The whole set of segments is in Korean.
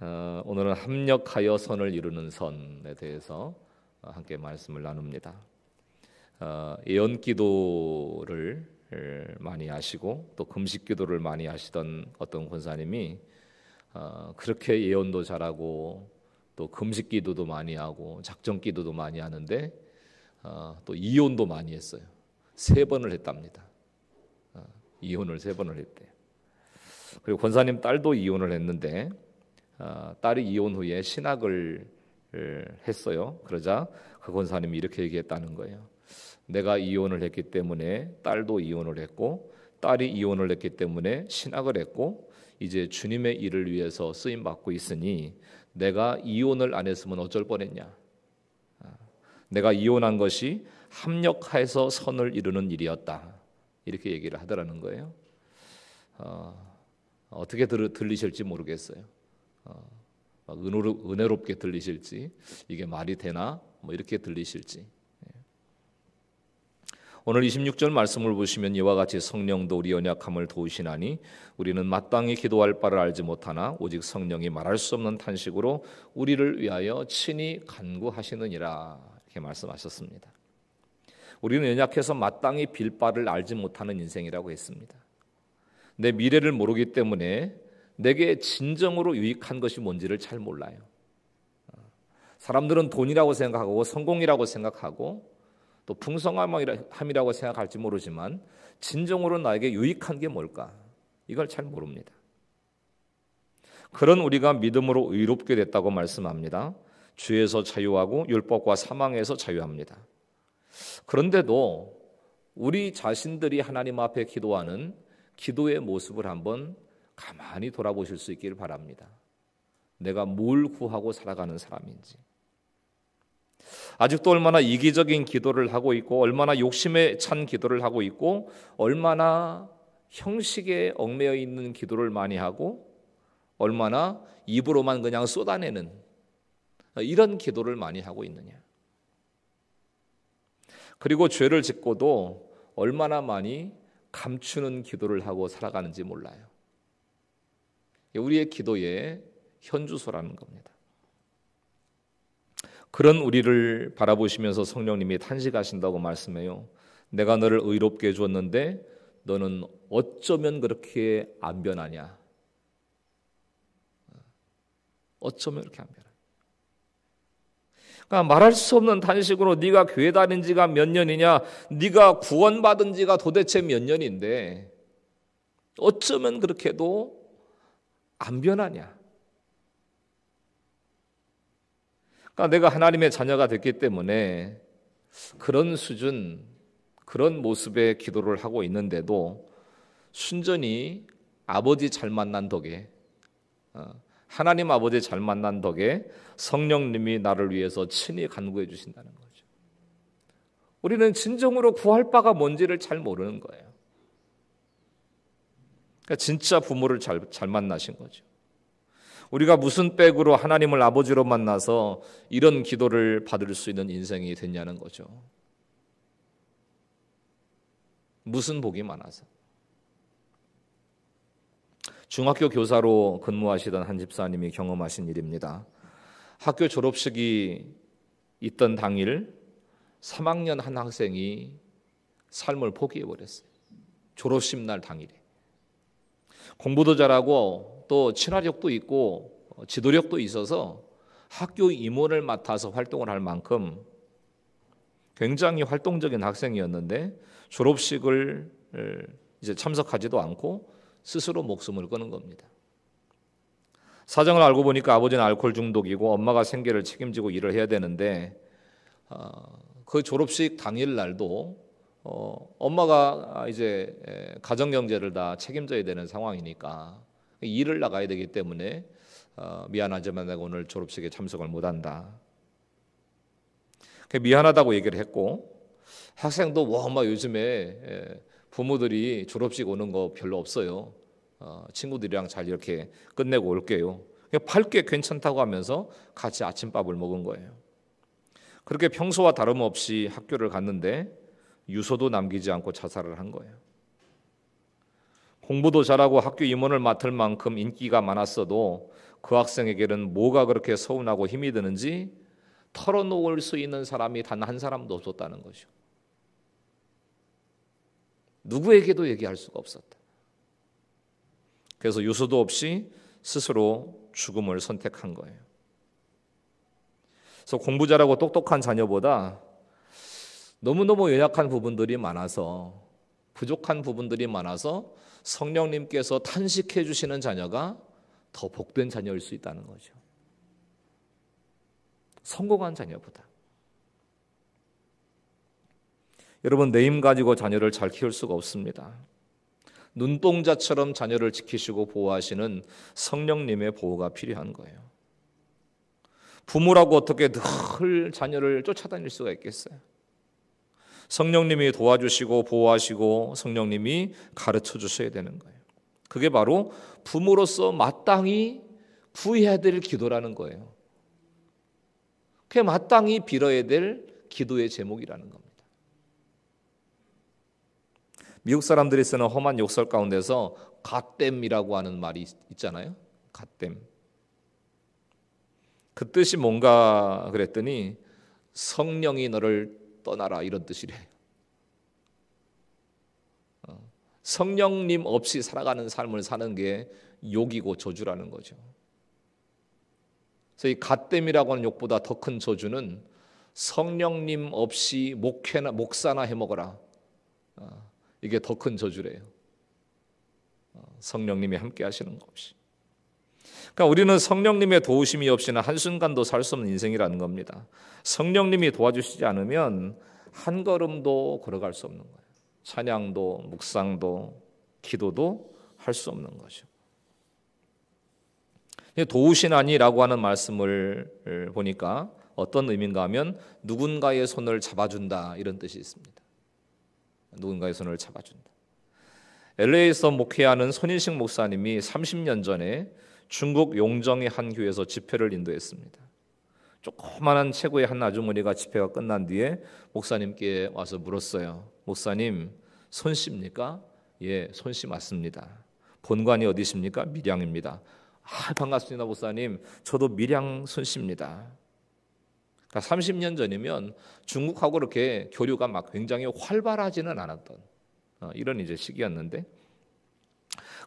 오늘은 합력하여 선을 이루는 선에 대해서 함께 말씀을 나눕니다. 예언 기도를 많이 하시고 또 금식 기도를 많이 하시던 어떤 권사님이 그렇게 예언도 잘하고 또 금식 기도도 많이 하고 작정 기도도 많이 하는데 또 이혼도 많이 했어요. 3번을 했답니다. 이혼을 3번을 했대요. 그리고 권사님 딸도 이혼을 했는데 딸이 이혼 후에 신학을 했어요. 그러자 그 권사님이 이렇게 얘기했다는 거예요. 내가 이혼을 했기 때문에 딸도 이혼을 했고 딸이 이혼을 했기 때문에 신학을 했고 이제 주님의 일을 위해서 쓰임 받고 있으니 내가 이혼을 안 했으면 어쩔 뻔했냐. 내가 이혼한 것이 합력해서 선을 이루는 일이었다. 이렇게 얘기를 하더라는 거예요. 어떻게 들리실지 모르겠어요. 은혜롭게 들리실지 이게 말이 되나 뭐 이렇게 들리실지. 오늘 26절 말씀을 보시면 이와 같이 성령도 우리 연약함을 도우시나니 우리는 마땅히 기도할 바를 알지 못하나 오직 성령이 말할 수 없는 탄식으로 우리를 위하여 친히 간구하시느니라 이렇게 말씀하셨습니다. 우리는 연약해서 마땅히 빌 바를 알지 못하는 인생이라고 했습니다. 내 미래를 모르기 때문에 내게 진정으로 유익한 것이 뭔지를 잘 몰라요. 사람들은 돈이라고 생각하고 성공이라고 생각하고 또 풍성함이라고 생각할지 모르지만 진정으로 나에게 유익한 게 뭘까? 이걸 잘 모릅니다. 그런 우리가 믿음으로 의롭게 됐다고 말씀합니다. 죄에서 자유하고 율법과 사망에서 자유합니다. 그런데도 우리 자신들이 하나님 앞에 기도하는 기도의 모습을 한번 가만히 돌아보실 수 있기를 바랍니다. 내가 뭘 구하고 살아가는 사람인지. 아직도 얼마나 이기적인 기도를 하고 있고 얼마나 욕심에 찬 기도를 하고 있고 얼마나 형식에 얽매여 있는 기도를 많이 하고 얼마나 입으로만 그냥 쏟아내는 이런 기도를 많이 하고 있느냐. 그리고 죄를 짓고도 얼마나 많이 감추는 기도를 하고 살아가는지 몰라요. 우리의 기도의 현주소라는 겁니다. 그런 우리를 바라보시면서 성령님이 탄식하신다고 말씀해요. 내가 너를 의롭게 해주었는데 너는 어쩌면 그렇게 안 변하냐. 어쩌면 그렇게 안 변하냐. 그러니까 말할 수 없는 탄식으로 네가 교회 다닌 지가 몇 년이냐, 네가 구원받은 지가 도대체 몇 년인데 어쩌면 그렇게도 안 변하냐. 그러니까 내가 하나님의 자녀가 됐기 때문에 그런 수준, 그런 모습의 기도를 하고 있는데도 순전히 아버지 잘 만난 덕에 하나님 아버지 잘 만난 덕에 성령님이 나를 위해서 친히 간구해 주신다는 거죠. 우리는 진정으로 구할 바가 뭔지를 잘 모르는 거예요. 그러니까 진짜 부모를 잘 만나신 거죠. 우리가 무슨 백으로 하나님을 아버지로 만나서 이런 기도를 받을 수 있는 인생이 됐냐는 거죠. 무슨 복이 많아서. 중학교 교사로 근무하시던 한 집사님이 경험하신 일입니다. 학교 졸업식이 있던 당일 3학년 한 학생이 삶을 포기해버렸어요. 졸업식 날 당일에. 공부도 잘하고 또 친화력도 있고 지도력도 있어서 학교 임원을 맡아서 활동을 할 만큼 굉장히 활동적인 학생이었는데 졸업식을 이제 참석하지도 않고 스스로 목숨을 끊은 겁니다. 사정을 알고 보니까 아버지는 알코올 중독이고 엄마가 생계를 책임지고 일을 해야 되는데 그 졸업식 당일 날도 엄마가 이제 가정 경제를 다 책임져야 되는 상황이니까 일을 나가야 되기 때문에 미안하지만 내가 오늘 졸업식에 참석을 못한다. 미안하다고 얘기를 했고 학생도 엄마 요즘에 부모들이 졸업식 오는 거 별로 없어요. 친구들이랑 잘 이렇게 끝내고 올게요. 밝게 괜찮다고 하면서 같이 아침밥을 먹은 거예요. 그렇게 평소와 다름없이 학교를 갔는데 유서도 남기지 않고 자살을 한 거예요. 공부도 잘하고 학교 임원을 맡을 만큼 인기가 많았어도 그 학생에게는 뭐가 그렇게 서운하고 힘이 드는지 털어놓을 수 있는 사람이 단 한 사람도 없었다는 거죠. 누구에게도 얘기할 수가 없었다. 그래서 유서도 없이 스스로 죽음을 선택한 거예요. 그래서 공부 잘하고 똑똑한 자녀보다 너무너무 연약한 부분들이 많아서, 부족한 부분들이 많아서 성령님께서 탄식해 주시는 자녀가 더 복된 자녀일 수 있다는 거죠. 성공한 자녀보다. 여러분, 내 힘 가지고 자녀를 잘 키울 수가 없습니다. 눈동자처럼 자녀를 지키시고 보호하시는 성령님의 보호가 필요한 거예요. 부모라고 어떻게 늘 자녀를 쫓아다닐 수가 있겠어요? 성령님이 도와주시고 보호하시고 성령님이 가르쳐 주셔야 되는 거예요. 그게 바로 부모로서 마땅히 구해야 될 기도라는 거예요. 그게 마땅히 빌어야 될 기도의 제목이라는 겁니다. 미국 사람들이 쓰는 험한 욕설 가운데서 갓댐이라고 하는 말이 있잖아요. 갓댐. 그 뜻이 뭔가 그랬더니 성령이 너를 떠나라 이런 뜻이래요. 성령님 없이 살아가는 삶을 사는 게 욕이고 저주라는 거죠. 그래서 이 갓댐이라고 하는 욕보다 더 큰 저주는 성령님 없이 목사나 해먹어라. 이게 더 큰 저주래요. 성령님이 함께 하시는 것 없이. 그러니까 우리는 성령님의 도우심이 없이는 한순간도 살 수 없는 인생이라는 겁니다. 성령님이 도와주시지 않으면 한 걸음도 걸어갈 수 없는 거예요. 찬양도 묵상도 기도도 할 수 없는 거죠. 도우시나니라고 하는 말씀을 보니까 어떤 의미인가 하면 누군가의 손을 잡아준다 이런 뜻이 있습니다. 누군가의 손을 잡아준다. LA에서 목회하는 손인식 목사님이 30년 전에 중국 용정의 한 교회에서 집회를 인도했습니다. 조그마한 체구의 한 아주머니가 집회가 끝난 뒤에 목사님께 와서 물었어요. 목사님, 손씨입니까? 예, 손씨 맞습니다. 본관이 어디십니까? 밀양입니다. 반갑습니다, 목사님. 저도 밀양 손씨입니다. 그러니까 30년 전이면 중국하고 그렇게 교류가 막 굉장히 활발하지는 않았던 이런 이제 시기였는데,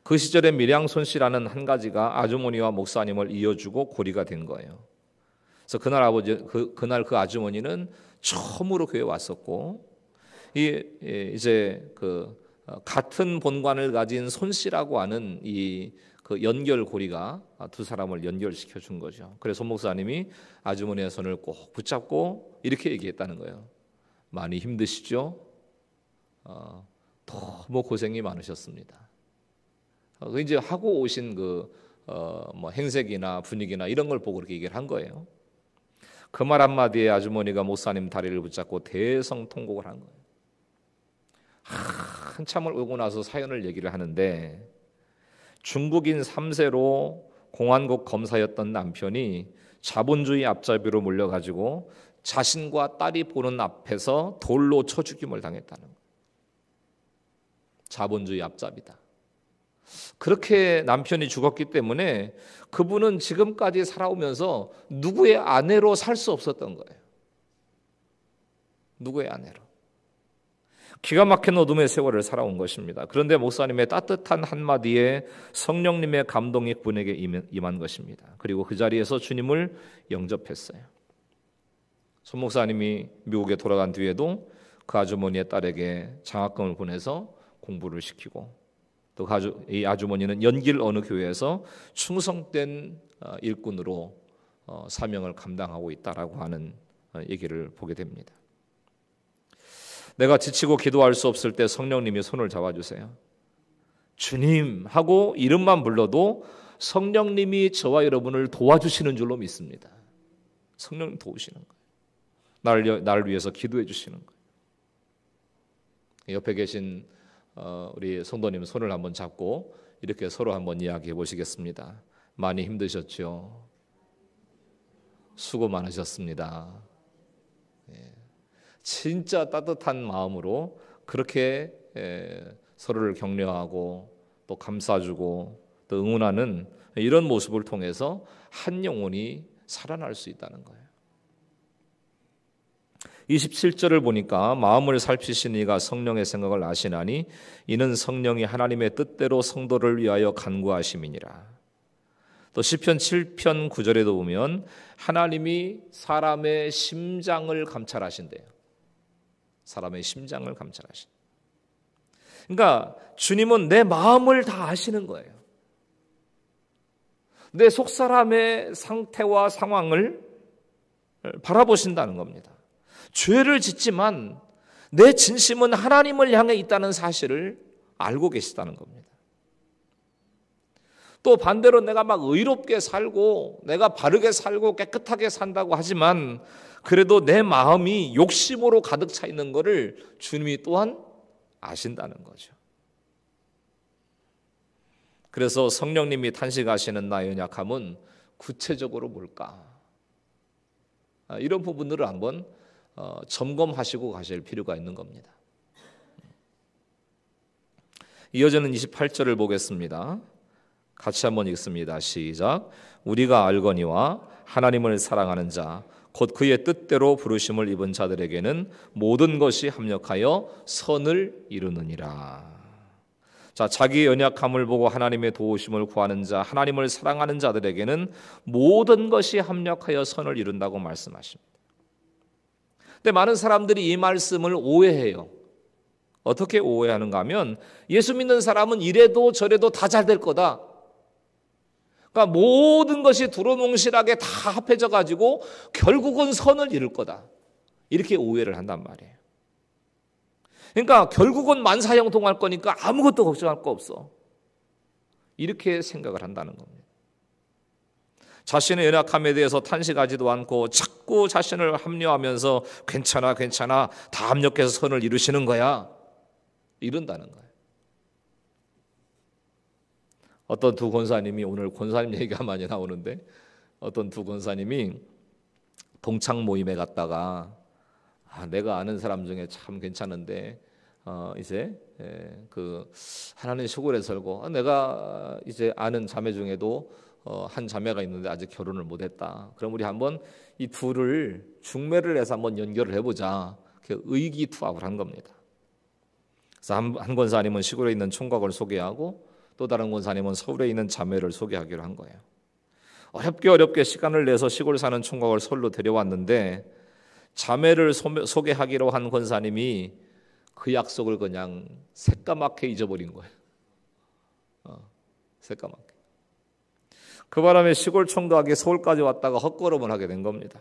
그 시절에 밀양 손씨라는 한 가지가 아주머니와 목사님을 이어주고 고리가 된 거예요. 그래서 그날 그 아주머니는 처음으로 교회에 왔었고, 이제 같은 본관을 가진 손씨라고 하는 그 연결고리가 두 사람을 연결시켜 준 거죠. 그래서 손 목사님이 아주머니의 손을 꼭 붙잡고 이렇게 얘기했다는 거예요. 많이 힘드시죠? 너무 고생이 많으셨습니다. 이제 하고 오신 뭐 행색이나 분위기나 이런 걸 보고 그렇게 얘기를 한 거예요. 그 말 한마디에 아주머니가 목사님 다리를 붙잡고 대성통곡을 한 거예요. 한참을 울고 나서 사연을 얘기를 하는데, 중국인 3세로 공안국 검사였던 남편이 자본주의 앞잡이로 몰려가지고 자신과 딸이 보는 앞에서 돌로 쳐 죽임을 당했다는 거예요. 자본주의 앞잡이다. 그렇게 남편이 죽었기 때문에 그분은 지금까지 살아오면서 누구의 아내로 살 수 없었던 거예요. 누구의 아내로. 기가 막힌 어둠의 세월을 살아온 것입니다. 그런데 목사님의 따뜻한 한마디에 성령님의 감동이 그분에게 임한 것입니다. 그리고 그 자리에서 주님을 영접했어요. 손 목사님이 미국에 돌아간 뒤에도 그 아주머니의 딸에게 장학금을 보내서 공부를 시키고, 또 이 아주머니는 연길 어느 교회에서 충성된 일꾼으로 사명을 감당하고 있다라고 하는 얘기를 보게 됩니다. 내가 지치고 기도할 수 없을 때 성령님이 손을 잡아주세요. 주님 하고 이름만 불러도 성령님이 저와 여러분을 도와주시는 줄로 믿습니다. 성령님 도우시는 거예요. 나를 위해서 기도해 주시는 거예요. 옆에 계신 우리 성도님 손을 한번 잡고 이렇게 서로 한번 이야기해 보시겠습니다. 많이 힘드셨죠? 수고 많으셨습니다. 진짜 따뜻한 마음으로 그렇게 서로를 격려하고 또 감싸주고 또 응원하는 이런 모습을 통해서 한 영혼이 살아날 수 있다는 거예요. 27절을 보니까 마음을 살피신 이가 성령의 생각을 아시나니 이는 성령이 하나님의 뜻대로 성도를 위하여 간구하심이니라. 또 시편 7편 9절에도 보면 하나님이 사람의 심장을 감찰하신대요. 사람의 심장을 감찰하신. 그러니까 주님은 내 마음을 다 아시는 거예요. 내 속사람의 상태와 상황을 바라보신다는 겁니다. 죄를 짓지만 내 진심은 하나님을 향해 있다는 사실을 알고 계시다는 겁니다. 또 반대로 내가 막 의롭게 살고 내가 바르게 살고 깨끗하게 산다고 하지만 그래도 내 마음이 욕심으로 가득 차 있는 것을 주님이 또한 아신다는 거죠. 그래서 성령님이 탄식하시는 나의 연약함은 구체적으로 뭘까? 이런 부분들을 한번 점검하시고 가실 필요가 있는 겁니다. 이어지는 28절을 보겠습니다. 같이 한번 읽습니다. 시작. 우리가 알거니와 하나님을 사랑하는 자 곧 그의 뜻대로 부르심을 입은 자들에게는 모든 것이 합력하여 선을 이루느니라. 자, 자기의 연약함을 보고 하나님의 도우심을 구하는 자, 하나님을 사랑하는 자들에게는 모든 것이 합력하여 선을 이룬다고 말씀하십니다. 근데 많은 사람들이 이 말씀을 오해해요. 어떻게 오해하는가 하면 예수 믿는 사람은 이래도 저래도 다 잘 될 거다. 그러니까 모든 것이 두루뭉실하게 다 합해져 가지고 결국은 선을 이룰 거다. 이렇게 오해를 한단 말이에요. 그러니까 결국은 만사형통할 거니까 아무것도 걱정할 거 없어. 이렇게 생각을 한다는 겁니다. 자신의 연약함에 대해서 탄식하지도 않고 자꾸 자신을 합리화하면서 괜찮아 다 합력해서 선을 이루시는 거야. 이런다는 거예요. 어떤 두 권사님이 오늘 권사님 얘기가 많이 나오는데 어떤 두 권사님이 동창 모임에 갔다가 내가 아는 사람 중에 참 괜찮은데 이제 그 하나님 시골에 살고 내가 이제 아는 자매 중에도 한 자매가 있는데 아직 결혼을 못했다. 그럼 우리 한번 이 둘을 중매를 해서 한번 연결을 해보자. 의기투합을 한 겁니다. 그래서 한 권사님은 시골에 있는 총각을 소개하고 또 다른 권사님은 서울에 있는 자매를 소개하기로 한 거예요. 어렵게 시간을 내서 시골 사는 총각을 서울로 데려왔는데 자매를 소개하기로 한 권사님이 그 약속을 그냥 새까맣게 잊어버린 거예요. 새까맣게. 그 바람에 시골 총각이 서울까지 왔다가 헛걸음을 하게 된 겁니다.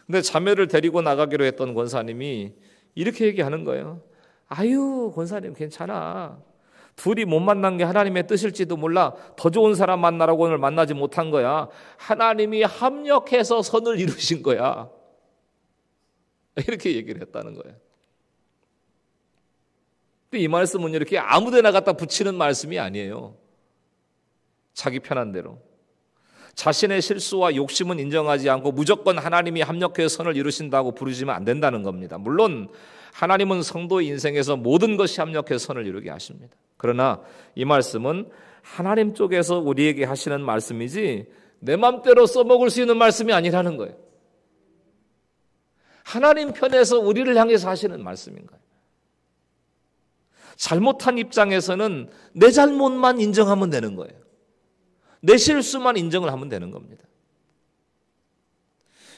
근데 자매를 데리고 나가기로 했던 권사님이 이렇게 얘기하는 거예요. 아유, 권사님 괜찮아. 둘이 못 만난 게 하나님의 뜻일지도 몰라. 더 좋은 사람 만나라고 오늘 만나지 못한 거야. 하나님이 합력해서 선을 이루신 거야. 이렇게 얘기를 했다는 거예요. 근데 이 말씀은 이렇게 아무데나 갖다 붙이는 말씀이 아니에요. 자기 편한 대로. 자신의 실수와 욕심은 인정하지 않고 무조건 하나님이 합력해서 선을 이루신다고 부르시면 안 된다는 겁니다. 물론 하나님은 성도의 인생에서 모든 것이 합력해서 선을 이루게 하십니다. 그러나 이 말씀은 하나님 쪽에서 우리에게 하시는 말씀이지 내 맘대로 써먹을 수 있는 말씀이 아니라는 거예요. 하나님 편에서 우리를 향해서 하시는 말씀인 거예요. 잘못한 입장에서는 내 잘못만 인정하면 되는 거예요. 내 실수만 인정을 하면 되는 겁니다.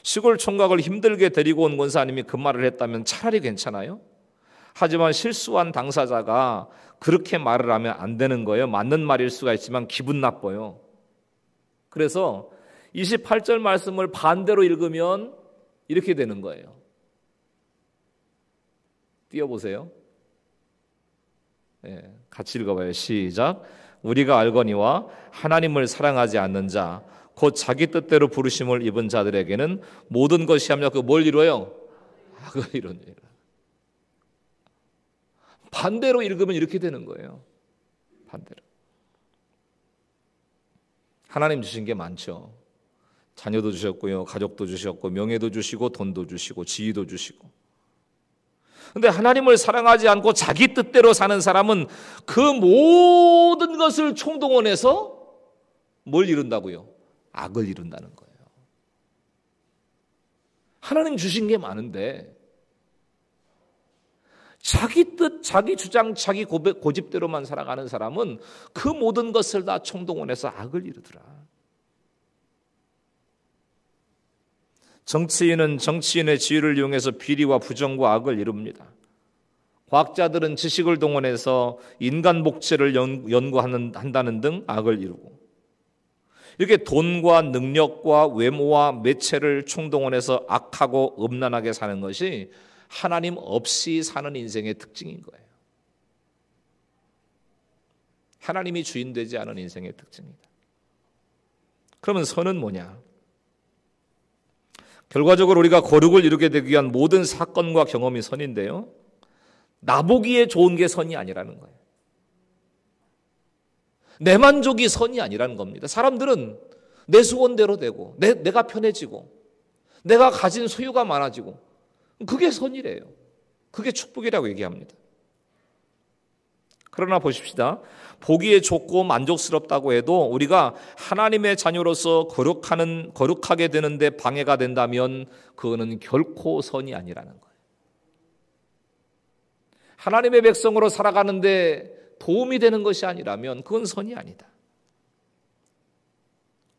시골 총각을 힘들게 데리고 온 권사님이 그 말을 했다면 차라리 괜찮아요. 하지만 실수한 당사자가 그렇게 말을 하면 안 되는 거예요. 맞는 말일 수가 있지만 기분 나빠요. 그래서 28절 말씀을 반대로 읽으면 이렇게 되는 거예요. 띄워보세요. 네, 같이 읽어봐요. 시작. 우리가 알거니와 하나님을 사랑하지 않는 자 곧 자기 뜻대로 부르심을 입은 자들에게는 모든 것이 합력. 뭘 이루어요? 악을 이루니라. 반대로 읽으면 이렇게 되는 거예요. 반대로. 하나님 주신 게 많죠. 자녀도 주셨고요, 가족도 주셨고, 명예도 주시고, 돈도 주시고, 지위도 주시고. 근데 하나님을 사랑하지 않고 자기 뜻대로 사는 사람은 그 모든 것을 총동원해서 뭘 이룬다고요? 악을 이룬다는 거예요. 하나님 주신 게 많은데 자기 뜻, 자기 주장, 자기 고집대로만 살아가는 사람은 그 모든 것을 다 총동원해서 악을 이루더라. 정치인은 정치인의 지위를 이용해서 비리와 부정과 악을 이룹니다. 과학자들은 지식을 동원해서 인간 목재를 연구한다는 등 악을 이루고, 이렇게 돈과 능력과 외모와 매체를 총동원해서 악하고 음란하게 사는 것이 하나님 없이 사는 인생의 특징인 거예요. 하나님이 주인 되지 않은 인생의 특징이다. 그러면 선은 뭐냐? 결과적으로 우리가 거룩을 이루게 되기 위한 모든 사건과 경험이 선인데요, 나보기에 좋은 게 선이 아니라는 거예요. 내 만족이 선이 아니라는 겁니다. 사람들은 내 소원대로 되고 내가 편해지고 내가 가진 소유가 많아지고 그게 선이래요. 그게 축복이라고 얘기합니다. 그러나 보십시다. 보기에 좋고 만족스럽다고 해도 우리가 하나님의 자녀로서 거룩하게 되는데 방해가 된다면 그거는 결코 선이 아니라는 거예요. 하나님의 백성으로 살아가는데 도움이 되는 것이 아니라면 그건 선이 아니다.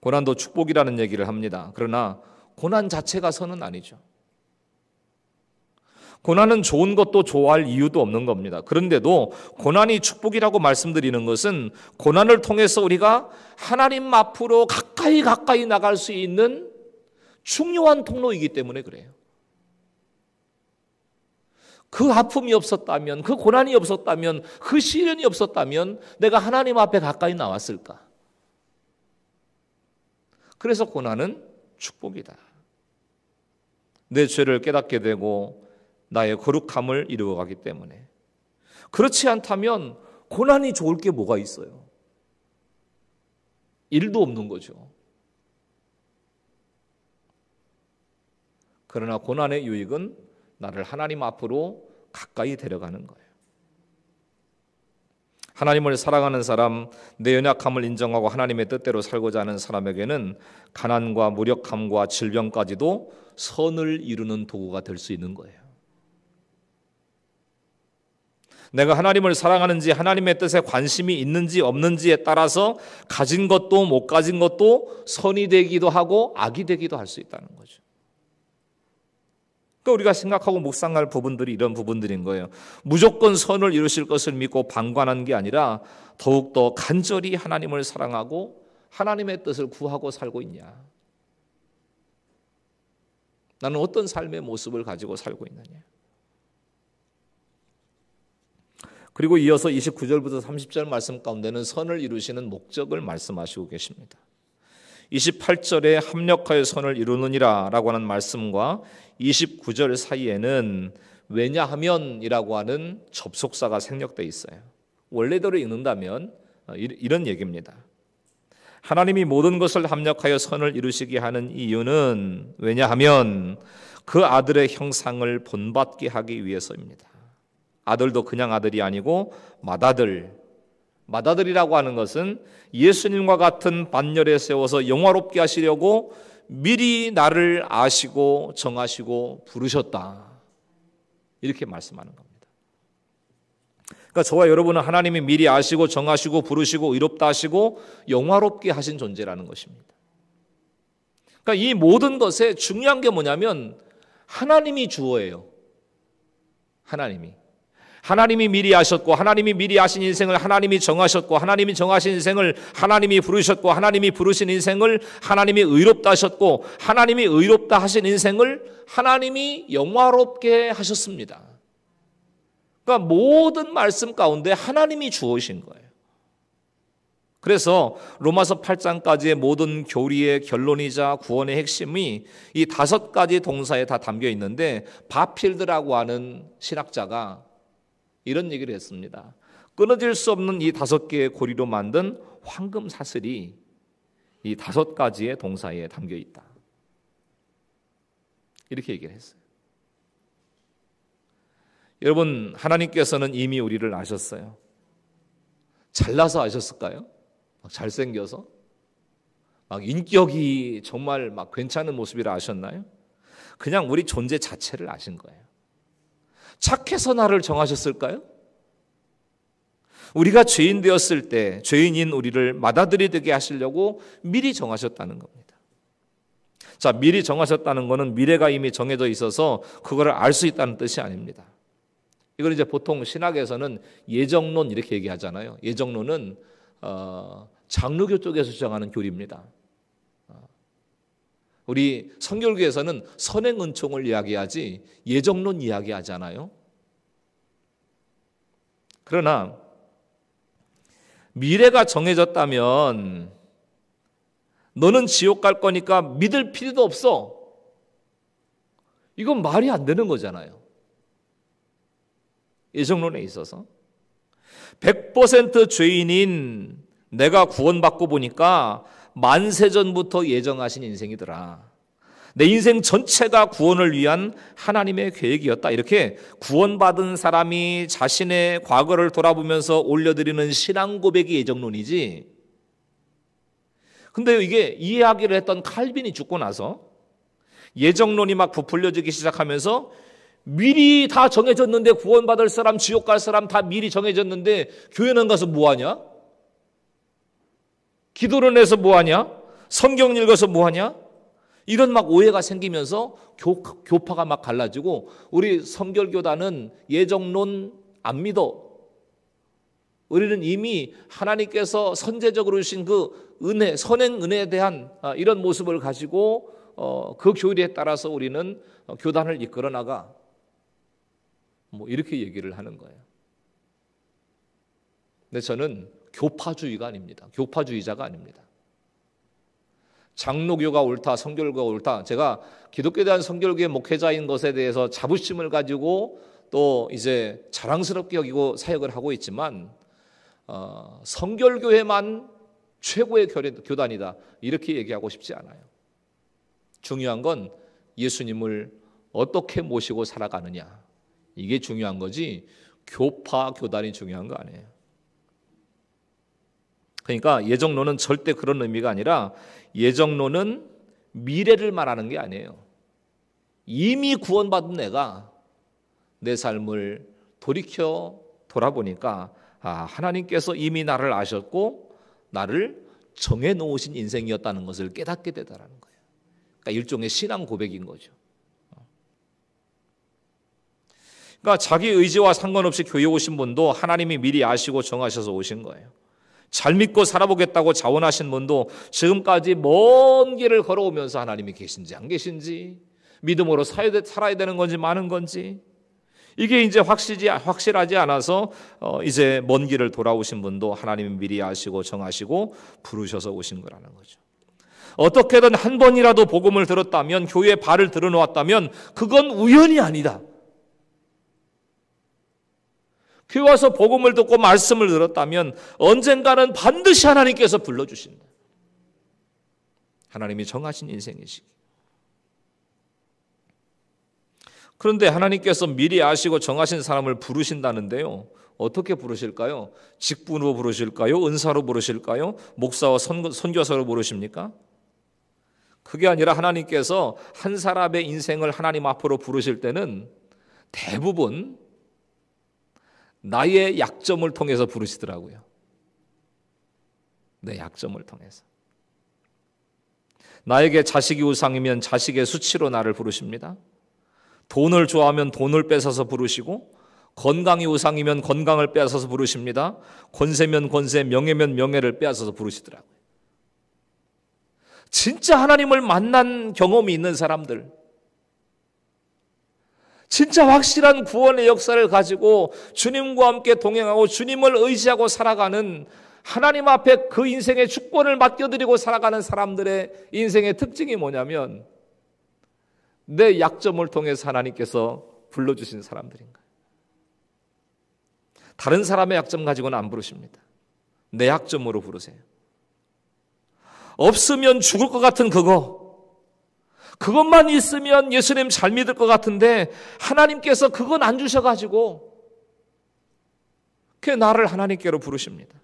고난도 축복이라는 얘기를 합니다. 그러나 고난 자체가 선은 아니죠. 고난은 좋은 것도 좋아할 이유도 없는 겁니다. 그런데도 고난이 축복이라고 말씀드리는 것은 고난을 통해서 우리가 하나님 앞으로 가까이 나갈 수 있는 중요한 통로이기 때문에 그래요. 그 아픔이 없었다면, 그 고난이 없었다면, 그 시련이 없었다면 내가 하나님 앞에 가까이 나왔을까? 그래서 고난은 축복이다. 내 죄를 깨닫게 되고 나의 거룩함을 이루어가기 때문에. 그렇지 않다면 고난이 좋을 게 뭐가 있어요? 일도 없는 거죠. 그러나 고난의 유익은 나를 하나님 앞으로 가까이 데려가는 거예요. 하나님을 사랑하는 사람, 내 연약함을 인정하고 하나님의 뜻대로 살고자 하는 사람에게는 가난과 무력함과 질병까지도 선을 이루는 도구가 될 수 있는 거예요. 내가 하나님을 사랑하는지 하나님의 뜻에 관심이 있는지 없는지에 따라서 가진 것도 못 가진 것도 선이 되기도 하고 악이 되기도 할 수 있다는 거죠. 그러니까 우리가 생각하고 묵상할 부분들이 이런 부분들인 거예요. 무조건 선을 이루실 것을 믿고 방관한 게 아니라 더욱더 간절히 하나님을 사랑하고 하나님의 뜻을 구하고 살고 있냐? 나는 어떤 삶의 모습을 가지고 살고 있느냐? 그리고 이어서 29절부터 30절 말씀 가운데는 선을 이루시는 목적을 말씀하시고 계십니다. 28절에 합력하여 선을 이루느니라 라고 하는 말씀과 29절 사이에는 왜냐하면이라고 하는 접속사가 생략되어 있어요. 원래대로 읽는다면 이런 얘기입니다. 하나님이 모든 것을 합력하여 선을 이루시게 하는 이유는 왜냐하면 그 아들의 형상을 본받게 하기 위해서입니다. 아들도 그냥 아들이 아니고 맏아들이라고 하는 것은 예수님과 같은 반열에 세워서 영화롭게 하시려고 미리 나를 아시고 정하시고 부르셨다. 이렇게 말씀하는 겁니다. 그러니까 저와 여러분은 하나님이 미리 아시고 정하시고 부르시고 의롭다 하시고 영화롭게 하신 존재라는 것입니다. 그러니까 이 모든 것에 중요한 게 뭐냐면 하나님이 주어예요. 하나님이 미리 아셨고 하나님이 미리 아신 인생을 하나님이 정하셨고 하나님이 정하신 인생을 하나님이 부르셨고 하나님이 부르신 인생을 하나님이 의롭다 하셨고 하나님이 의롭다 하신 인생을 하나님이 영화롭게 하셨습니다. 그러니까 모든 말씀 가운데 하나님이 주어신 거예요. 그래서 로마서 8장까지의 모든 교리의 결론이자 구원의 핵심이 이 5가지 동사에 다 담겨 있는데 바필드라고 하는 신학자가 이런 얘기를 했습니다. 끊어질 수 없는 이 5개의 고리로 만든 황금 사슬이 이 5가지의 동사에 담겨 있다. 이렇게 얘기를 했어요. 여러분, 하나님께서는 이미 우리를 아셨어요. 잘나서 아셨을까요? 막 잘생겨서? 막 인격이 정말 막 괜찮은 모습이라 아셨나요? 그냥 우리 존재 자체를 아신 거예요. 착해서 나를 정하셨을까요? 우리가 죄인 되었을 때 죄인인 우리를 맏아들이 하시려고 미리 정하셨다는 겁니다. 자, 미리 정하셨다는 것은 미래가 이미 정해져 있어서 그거를 알 수 있다는 뜻이 아닙니다. 이걸 이제 보통 신학에서는 예정론 이렇게 얘기하잖아요. 예정론은 장로교 쪽에서 주장하는 교리입니다. 우리 성결교에서는 선행은총을 이야기하지 예정론 이야기하지 않아요. 그러나 미래가 정해졌다면 너는 지옥 갈 거니까 믿을 필요도 없어. 이건 말이 안 되는 거잖아요. 예정론에 있어서 100% 죄인인 내가 구원받고 보니까 만세 전부터 예정하신 인생이더라. 내 인생 전체가 구원을 위한 하나님의 계획이었다. 이렇게 구원받은 사람이 자신의 과거를 돌아보면서 올려드리는 신앙 고백이 예정론이지. 근데 이게 이 이야기를 했던 칼빈이 죽고 나서 예정론이 막 부풀려지기 시작하면서 미리 다 정해졌는데 구원받을 사람, 지옥 갈 사람 다 미리 정해졌는데 교회는 가서 뭐하냐? 기도를 해서 뭐하냐? 성경 읽어서 뭐하냐? 이런 막 오해가 생기면서 교파가 막 갈라지고 우리 성결교단은 예정론 안 믿어. 우리는 이미 하나님께서 선제적으로 주신 그 은혜, 선행 은혜에 대한 이런 모습을 가지고 그 교리에 따라서 우리는 교단을 이끌어 나가. 뭐 이렇게 얘기를 하는 거예요. 근데 저는 교파주의가 아닙니다. 교파주의자가 아닙니다. 장로교가 옳다, 성결교가 옳다. 제가 기독교에 대한 성결교의 목회자인 것에 대해서 자부심을 가지고 또 이제 자랑스럽게 여기고 사역을 하고 있지만 성결교회만 최고의 교단이다. 이렇게 얘기하고 싶지 않아요. 중요한 건 예수님을 어떻게 모시고 살아가느냐. 이게 중요한 거지 교파 교단이 중요한 거 아니에요. 그러니까 예정론은 절대 그런 의미가 아니라 예정론은 미래를 말하는 게 아니에요. 이미 구원받은 내가 내 삶을 돌이켜 돌아보니까 하나님께서 이미 나를 아셨고 나를 정해놓으신 인생이었다는 것을 깨닫게 되더라는 거예요. 그러니까 일종의 신앙 고백인 거죠. 그러니까 자기 의지와 상관없이 교회에 오신 분도 하나님이 미리 아시고 정하셔서 오신 거예요. 잘 믿고 살아보겠다고 자원하신 분도 지금까지 먼 길을 걸어오면서 하나님이 계신지 안 계신지, 믿음으로 살아야 되는 건지 많은 건지, 이게 이제 확실하지 않아서 이제 먼 길을 돌아오신 분도 하나님이 미리 아시고 정하시고 부르셔서 오신 거라는 거죠. 어떻게든 한 번이라도 복음을 들었다면, 교회에 발을 들어놓았다면 그건 우연이 아니다. 교회 와서 복음을 듣고 말씀을 들었다면 언젠가는 반드시 하나님께서 불러주신다. 하나님이 정하신 인생이시기. 그런데 하나님께서 미리 아시고 정하신 사람을 부르신다는데요. 어떻게 부르실까요? 직분으로 부르실까요? 은사로 부르실까요? 목사와 선교사로 부르십니까? 그게 아니라 하나님께서 한 사람의 인생을 하나님 앞으로 부르실 때는 대부분 나의 약점을 통해서 부르시더라고요. 내 약점을 통해서. 나에게 자식이 우상이면 자식의 수치로 나를 부르십니다. 돈을 좋아하면 돈을 뺏어서 부르시고, 건강이 우상이면 건강을 빼앗아서 부르십니다. 권세면 권세, 명예면 명예를 빼앗아서 부르시더라고요. 진짜 하나님을 만난 경험이 있는 사람들, 진짜 확실한 구원의 역사를 가지고 주님과 함께 동행하고 주님을 의지하고 살아가는, 하나님 앞에 그 인생의 주권을 맡겨드리고 살아가는 사람들의 인생의 특징이 뭐냐면 내 약점을 통해서 하나님께서 불러주신 사람들인 거예요. 다른 사람의 약점 가지고는 안 부르십니다. 내 약점으로 부르세요. 없으면 죽을 것 같은 그거, 그것만 있으면 예수님 잘 믿을 것 같은데 하나님께서 그건 안 주셔가지고 그 나를 하나님께로 부르십니다.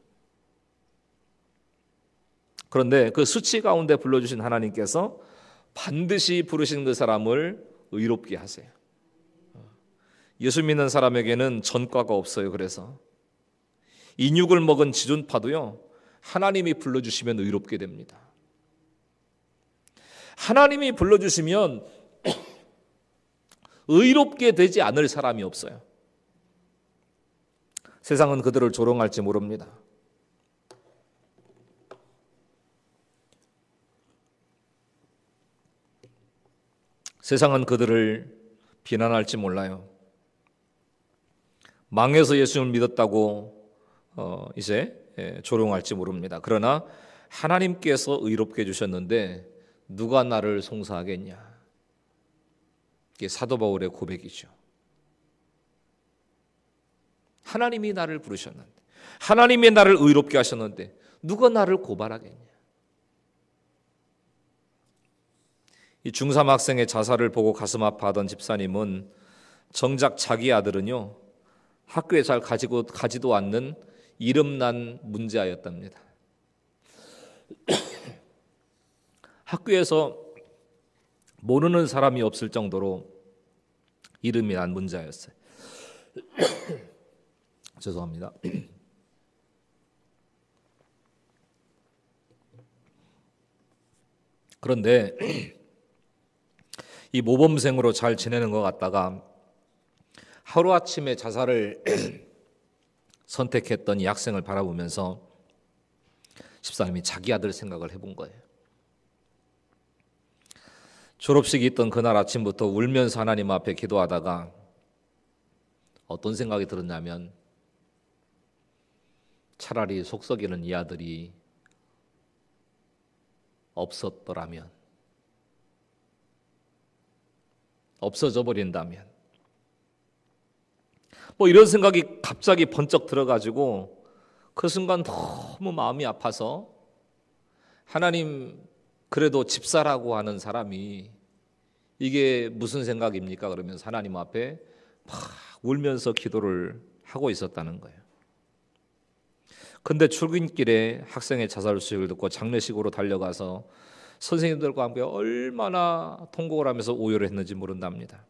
그런데 그 수치 가운데 불러주신 하나님께서 반드시 부르신 그 사람을 의롭게 하세요. 예수 믿는 사람에게는 전과가 없어요. 그래서 인육을 먹은 지존파도요, 하나님이 불러주시면 의롭게 됩니다. 하나님이 불러주시면 의롭게 되지 않을 사람이 없어요. 세상은 그들을 조롱할지 모릅니다. 세상은 그들을 비난할지 몰라요. 망해서 예수님을 믿었다고 이제 조롱할지 모릅니다. 그러나 하나님께서 의롭게 해주셨는데 누가 나를 송사하겠냐? 이게 사도 바울의 고백이죠. 하나님이 나를 부르셨는데, 하나님이 나를 의롭게 하셨는데 누가 나를 고발하겠냐? 이 중3 학생의 자살을 보고 가슴 아파하던 집사님은 정작 자기 아들은요, 학교에 잘 가지도 않는 이름난 문제아였답니다. 학교에서 모르는 사람이 없을 정도로 이름이 난 문제아였어요. 죄송합니다. 그런데 이 모범생으로 잘 지내는 것 같다가 하루아침에 자살을 선택했던 이 학생을 바라보면서 집사님이 자기 아들 생각을 해본 거예요. 졸업식이 있던 그날 아침부터 울면서 하나님 앞에 기도하다가 어떤 생각이 들었냐면, 차라리 속 썩이는 이 아들이 없었더라면, 없어져 버린다면, 이런 생각이 갑자기 번쩍 들어가지고 그 순간 너무 마음이 아파서, 하나님, 그래도 집사라고 하는 사람이 이게 무슨 생각입니까? 그러면서 하나님 앞에 막 울면서 기도를 하고 있었다는 거예요. 근데 출근길에 학생의 자살 소식을 듣고 장례식으로 달려가서 선생님들과 함께 얼마나 통곡을 하면서 오열을 했는지 모른답니다.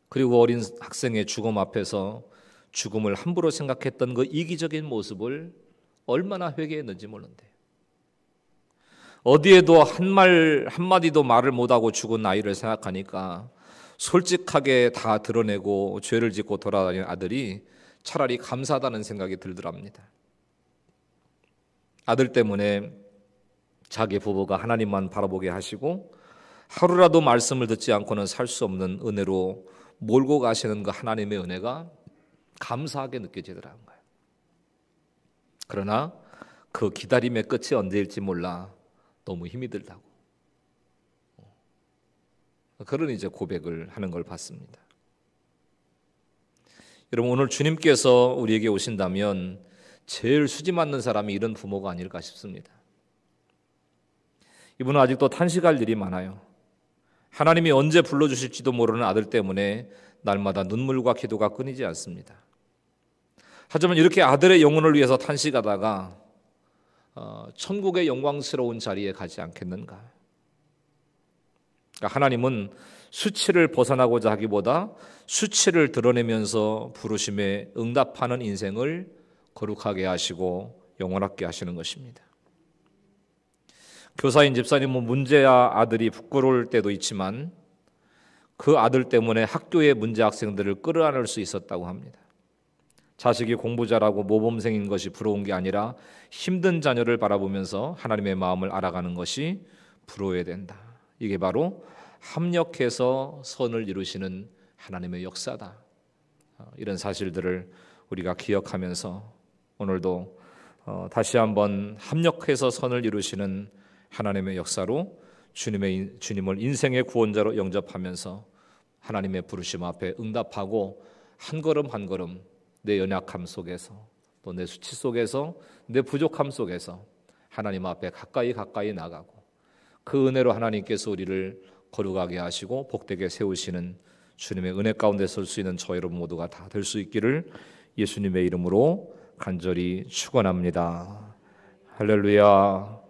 그리고 어린 학생의 죽음 앞에서 죽음을 함부로 생각했던 그 이기적인 모습을 얼마나 회개했는지 모른대요. 어디에도 한마디도 말을 못하고 죽은 아이를 생각하니까 솔직하게 다 드러내고 죄를 짓고 돌아다니는 아들이 차라리 감사하다는 생각이 들더랍니다. 아들 때문에 자기 부부가 하나님만 바라보게 하시고 하루라도 말씀을 듣지 않고는 살 수 없는 은혜로 몰고 가시는 그 하나님의 은혜가 감사하게 느껴지더라는 거예요. 그러나 그 기다림의 끝이 언제일지 몰라 너무 힘이 들다고, 그런 이제 고백을 하는 걸 봤습니다. 여러분, 오늘 주님께서 우리에게 오신다면 제일 수지 맞는 사람이 이런 부모가 아닐까 싶습니다. 이분은 아직도 탄식할 일이 많아요. 하나님이 언제 불러주실지도 모르는 아들 때문에 날마다 눈물과 기도가 끊이지 않습니다. 하지만 이렇게 아들의 영혼을 위해서 탄식하다가 천국의 영광스러운 자리에 가지 않겠는가? 그러니까 하나님은 수치를 벗어나고자 하기보다 수치를 드러내면서 부르심에 응답하는 인생을 거룩하게 하시고 영원하게 하시는 것입니다. 교사인 집사님은 문제아 아들이 부끄러울 때도 있지만 그 아들 때문에 학교의 문제 학생들을 끌어안을 수 있었다고 합니다. 자식이 공부 잘하고 모범생인 것이 부러운 게 아니라 힘든 자녀를 바라보면서 하나님의 마음을 알아가는 것이 부러워야 된다. 이게 바로 합력해서 선을 이루시는 하나님의 역사다. 이런 사실들을 우리가 기억하면서 오늘도 다시 한번 합력해서 선을 이루시는 하나님의 역사로 주님을 인생의 구원자로 영접하면서 하나님의 부르심 앞에 응답하고 한 걸음 한 걸음 내 연약함 속에서 또 내 수치 속에서 내 부족함 속에서 하나님 앞에 가까이 나가고 그 은혜로 하나님께서 우리를 거룩하게 하시고 복되게 세우시는 주님의 은혜 가운데 설 수 있는 저 여러분 모두가 다 될 수 있기를 예수님의 이름으로 간절히 축원합니다. 할렐루야.